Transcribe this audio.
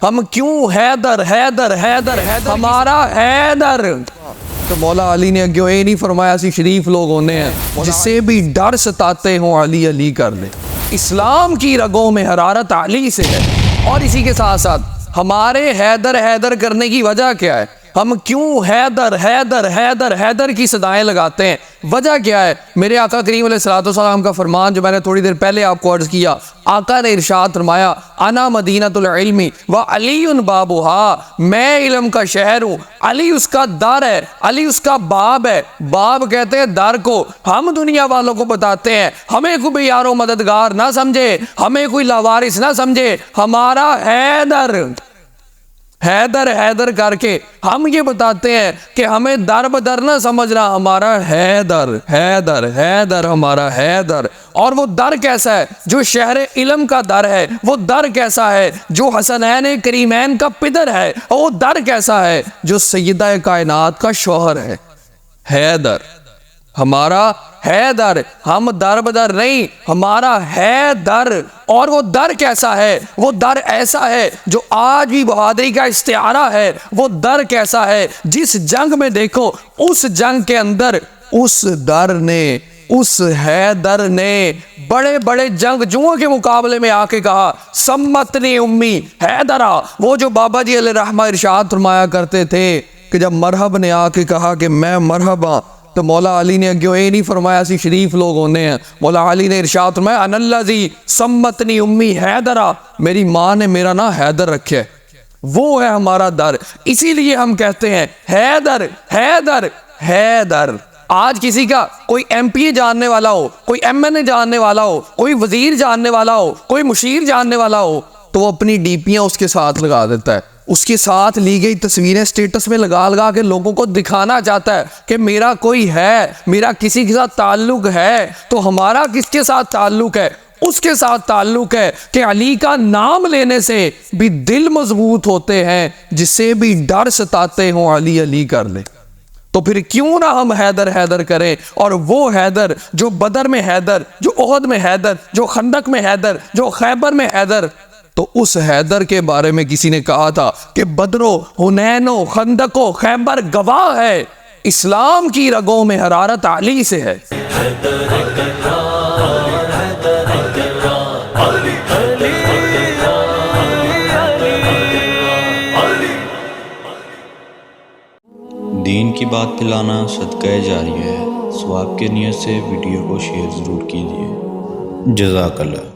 ہم کیوں حیدر حیدر حیدر حیدر ہمارا حیدر تو مولا علی نے اگیوں یہ نہیں فرمایا اسی شریف لوگ ہونے ہیں جسے بھی ڈر ستاتے ہوں علی علی کر لے. اسلام کی رگوں میں حرارت علی سے ہے. اور اسی کے ساتھ ساتھ ہمارے حیدر حیدر کرنے کی وجہ کیا ہے؟ ہم کیوں حیدر حیدر حیدر حیدر کی صدائیں لگاتے ہیں؟ وجہ کیا ہے؟ میرے آقا کریم علیہ الصلوۃ والسلام کا فرمان جو میں نے تھوڑی دیر پہلے آپ کو عرض کیا، آقا نے ارشاد فرمایا انا مدینۃ العلم و علی بابھا، میں علم کا شہر ہوں، علی اس کا در ہے، علی اس کا باب ہے. باب کہتے ہیں در کو. ہم دنیا والوں کو بتاتے ہیں، ہمیں کوئی یار و مددگار نہ سمجھے، ہمیں کوئی لاوارث نہ سمجھے، ہمارا حیدر حیدر حیدر کر کے ہم یہ بتاتے ہیں کہ ہمیں در بدر نہ سمجھنا، ہمارا حیدر حیدر حیدر ہمارا حیدر. اور وہ در کیسا ہے؟ جو شہر علم کا در ہے. وہ در کیسا ہے؟ جو حسنین کریمین کا پدر ہے. وہ در کیسا ہے؟ جو سیدہ کائنات کا شوہر ہے. حیدر ہمارا حیدر. ہم در بدر نہیں، ہمارا حیدر. اور وہ در کیسا ہے؟ وہ در ایسا ہے جو آج بھی بہادری کا استعارہ ہے. وہ در کیسا ہے؟ جس جنگ میں دیکھو، اس جنگ کے اندر اس در نے، اس حیدر نے بڑے بڑے جنگجوؤں کے مقابلے میں آ کے کہا سمتنی امی حیدرہ. وہ جو بابا جی علیہ رحمہ ارشاد فرمایا کرتے تھے کہ جب مرحب نے آ کے کہا کہ میں مرحبا، تو مولا علی نے اگیوں یہ نہیں فرمایا اسی شریف لوگ ہونے ہیں. مولا علی نے ارشاد فرمایا ان الذی سمتنی امی حیدرہ، میری ماں نے میرا نام حیدر رکھے. وہ ہے ہمارا در. اسی لیے ہم کہتے ہیں حیدر حیدر حیدر. آج کسی کا کوئی ایم پی جاننے والا ہو، کوئی ایم این اے جاننے والا ہو، کوئی وزیر جاننے والا ہو، کوئی مشیر جاننے والا ہو، تو وہ اپنی ڈی پیاں اس کے ساتھ لگا دیتا ہے. اس کے ساتھ لی گئی تصویریں سٹیٹس میں لگا لگا کے لوگوں کو دکھانا چاہتا ہے کہ میرا کوئی ہے، میرا کسی کے ساتھ تعلق ہے. تو ہمارا کس کے ساتھ تعلق ہے؟ اس کے ساتھ تعلق ہے کہ علی کا نام لینے سے بھی دل مضبوط ہوتے ہیں، جسے بھی ڈر ستاتے ہوں علی علی کر لے. تو پھر کیوں نہ ہم حیدر حیدر کریں؟ اور وہ حیدر جو بدر میں حیدر، جو احد میں حیدر، جو خندق میں حیدر، جو خیبر میں حیدر. تو اس حیدر کے بارے میں کسی نے کہا تھا کہ بدر و حنین و خندق و خیبر گواہ ہے، اسلام کی رگوں میں حرارت علی سے ہے. دین کی بات پھیلانا صدقہ جاریہ ہے. ثواب کے نیت سے ویڈیو کو شیئر ضرور کیجیے. جزاک اللہ.